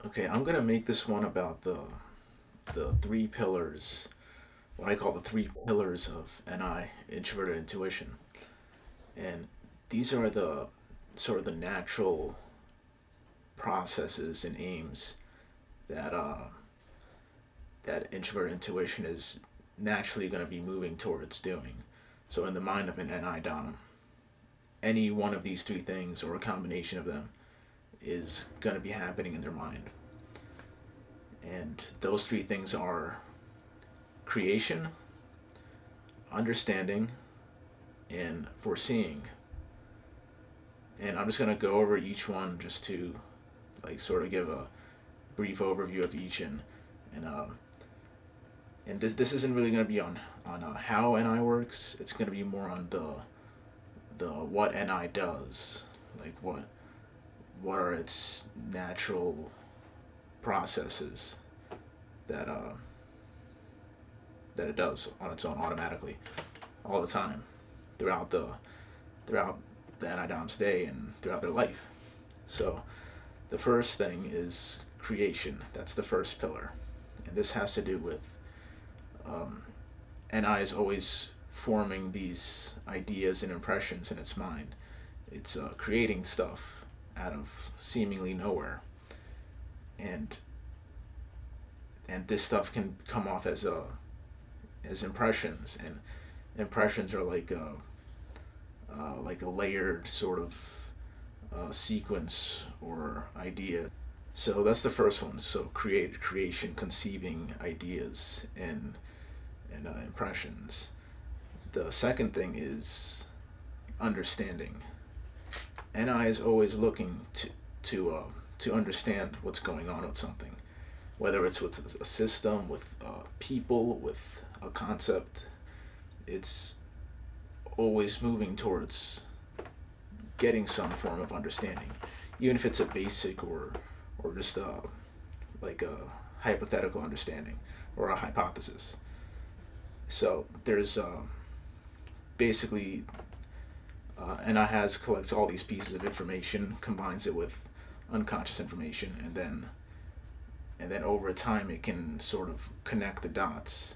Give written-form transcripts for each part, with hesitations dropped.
Okay, I'm gonna make this one about the three pillars, what I call the three pillars of NI, introverted intuition, and these are the sort of the natural processes and aims that that introverted intuition is naturally going to be moving towards doing. So in the mind of an NI Dom, any one of these three things or a combination of them is going to be happening in their mind. And those three things are creation, understanding, and foreseeing. And I'm just going to go over each one just to like sort of give a brief overview of each and this isn't really going to be on how NI works. It's going to be more on the what NI does, like what are its natural processes that that it does on its own automatically all the time throughout throughout the NI day and throughout their life. So the first thing is creation. That's the first pillar, and this has to do with NI is always forming these ideas and impressions in its mind. It's creating stuff out of seemingly nowhere, and this stuff can come off as impressions, and impressions are like a layered sort of sequence or idea. So that's the first one. So creation, conceiving ideas and impressions. The second thing is understanding. NI is always looking to understand what's going on with something, whether it's with a system, with people, with a concept. It's always moving towards getting some form of understanding, even if it's a basic or just like a hypothetical understanding or a hypothesis. So there's basically NI has collects all these pieces of information, combines it with unconscious information, and then over time it can sort of connect the dots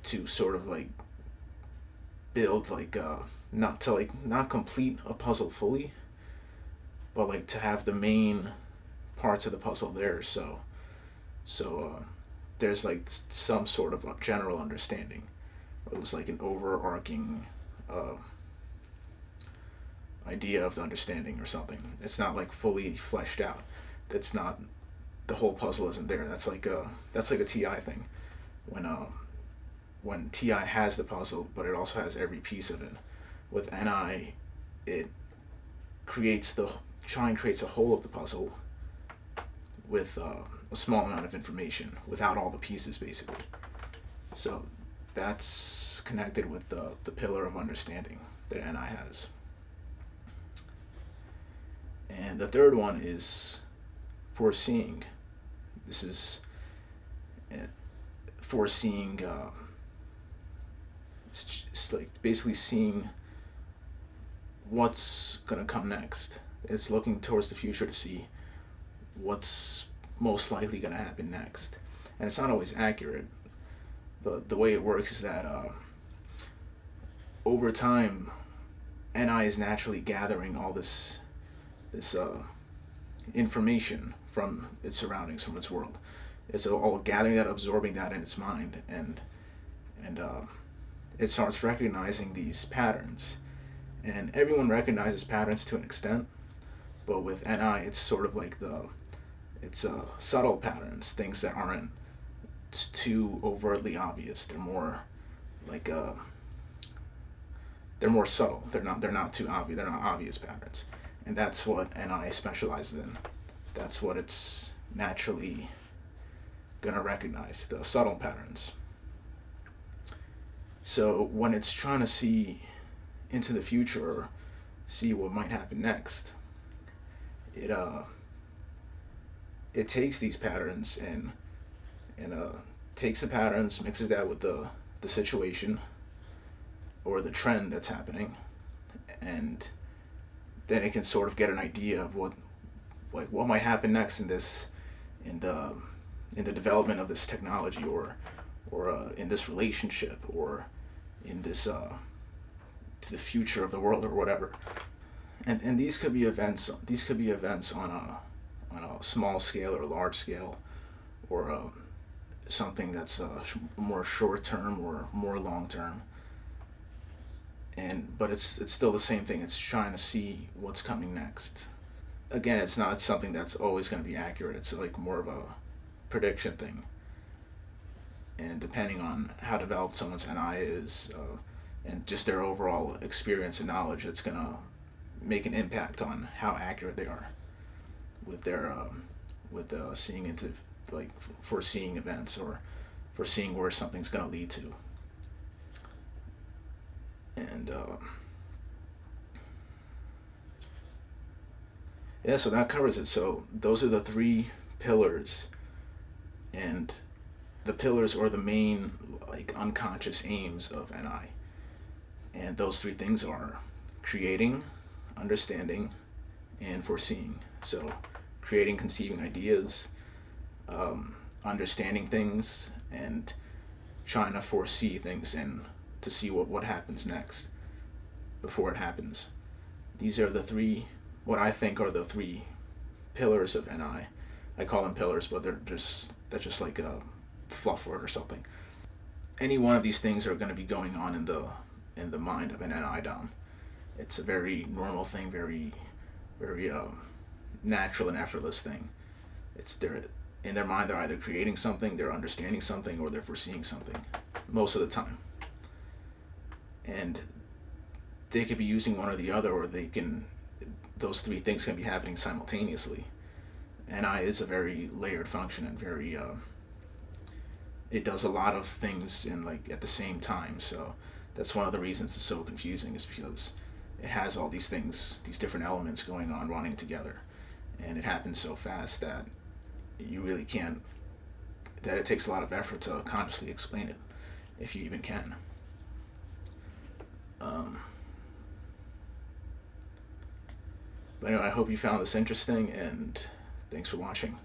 to sort of like build like not complete a puzzle fully, but like to have the main parts of the puzzle there. So there's like some sort of a general understanding. It was like an overarching uh, idea of the understanding or something. It's not like fully fleshed out. That's not the whole puzzle isn't there. That's like a TI thing. When when TI has the puzzle, but it also has every piece of it. With NI, it creates the Shine creates a whole of the puzzle with a small amount of information, without all the pieces, basically. So that's connected with the pillar of understanding that NI has. And the third one is foreseeing. This is uh, foreseeing. It's like basically seeing what's gonna come next. It's looking towards the future to see what's most likely gonna happen next, and it's not always accurate. But the way it works is that over time, NI is naturally gathering all this information from its surroundings, from its world. It's all gathering that, absorbing that in its mind, and it starts recognizing these patterns. And everyone recognizes patterns to an extent, but with NI, it's sort of like it's subtle patterns, things that aren't too overtly obvious. They're more like they're more subtle. They're not too obvious. They're not obvious patterns, and that's what NI specializes in. That's what it's naturally gonna recognize, the subtle patterns. So when it's trying to see into the future or see what might happen next, it it takes these patterns and takes the patterns, mixes that with the situation or the trend that's happening, and then it can sort of get an idea of like what might happen next in this, in the development of this technology, or in this relationship, or in this to the future of the world, or whatever. And these could be events. These could be events on a small scale or large scale, or something that's more short term or more long term. But it's still the same thing. It's trying to see what's coming next. Again, it's not something that's always going to be accurate. It's like more of a prediction thing. And depending on how developed someone's NI is, and just their overall experience and knowledge, it's going to make an impact on how accurate they are with their seeing into, like, foreseeing events, or foreseeing where something's going to lead to. And yeah, so that covers it. So those are the three pillars, and the pillars are the main, like, unconscious aims of NI. And those three things are creating, understanding, and foreseeing. So creating, conceiving ideas, understanding things, and trying to foresee things and to see what happens next before it happens. These are the three, what I think are the three pillars of NI. I call them pillars, but that's just like a fluff word or something. Any one of these things are going to be going on in the mind of an NI Dom. It's a very normal thing, very natural and effortless thing. It's in their mind, they're either creating something, they're understanding something, or they're foreseeing something most of the time. And they could be using one or the other, or those three things can be happening simultaneously. NI is a very layered function, and very it does a lot of things at the same time. So that's one of the reasons it's so confusing, is because it has all these things, these different elements going on, running together, and it happens so fast that you really can't, that it takes a lot of effort to consciously explain it, if you even can. But anyway, I hope you found this interesting, and thanks for watching.